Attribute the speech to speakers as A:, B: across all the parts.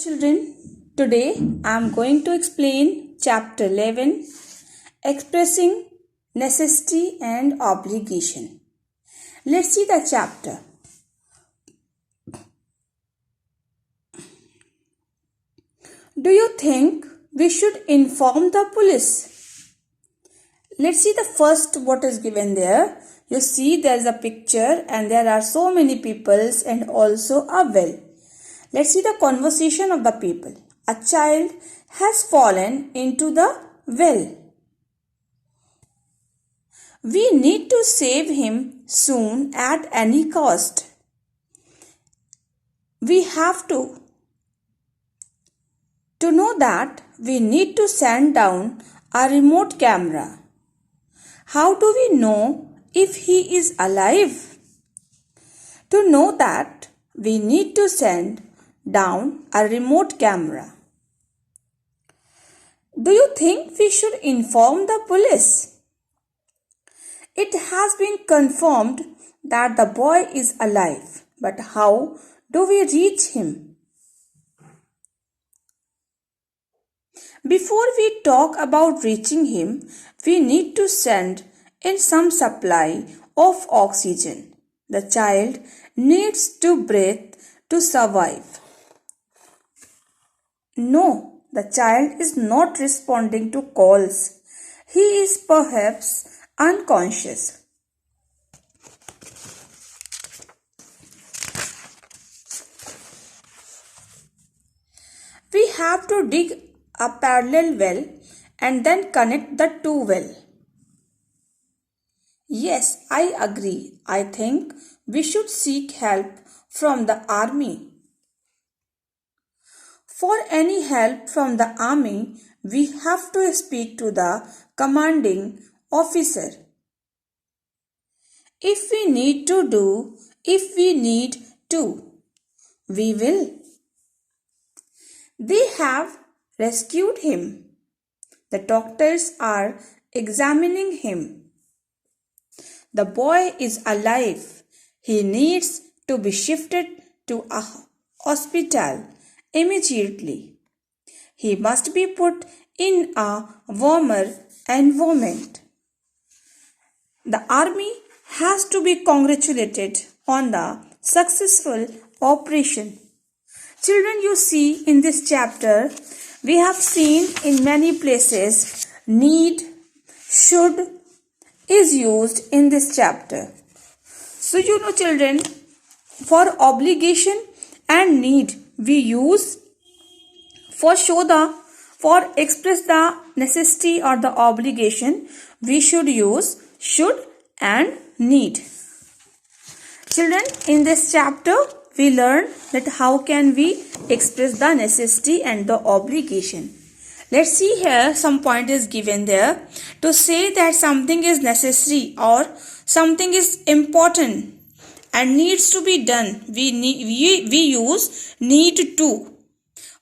A: Children, today I am going to explain chapter 11, expressing necessity and obligation. Let's see the chapter. Do you think we should inform the police? Let's see the first what is given there. You see there is a picture and there are so many peoples and also a well. Let's see the conversation of the people. A child has fallen into the well. We need to save him soon at any cost. We have to. To know that, we need to send down a remote camera. How do we know if he is alive? To know that, we need to send down a remote camera. Do you think we should inform the police? It has been confirmed that the boy is alive, but how do we reach him? Before we talk about reaching him, we need to send in some supply of oxygen. The child needs to breathe to survive. No, the child is not responding to calls. He is perhaps unconscious. We have to dig a parallel well and then connect the two wells. Yes, I agree. I think we should seek help from the army. For any help from the army, we have to speak to the commanding officer. If we need to, we will. They have rescued him. The doctors are examining him. The boy is alive. He needs to be shifted to a hospital immediately. He must be put in a warmer environment. The army has to be congratulated on the successful operation. Children, you see in this chapter, we have seen in many places need, should is used in this chapter. So you know children, for obligation and need we use for express the necessity or the obligation we should use should and need. Children, in this chapter we learn that how can we express the necessity and the obligation. Let's see here some point is given there to say that something is necessary or something is important and needs to be done. We use need to.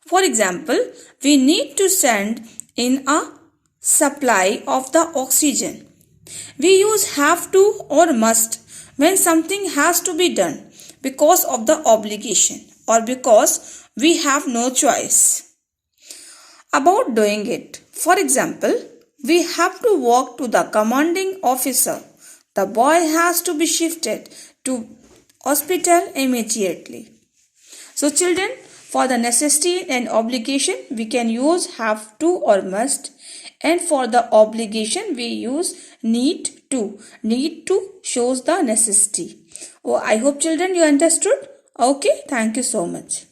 A: For example, we need to send in a supply of the oxygen. We use have to or must when something has to be done because of the obligation or because we have no choice about doing it. For example, we have to walk to the commanding officer. The boy has to be shifted to hospital immediately. So children, for the necessity and obligation, we can use have to or must. And for the obligation, we use need to. Need to shows the necessity. Oh, I hope children you understood. Okay, thank you so much.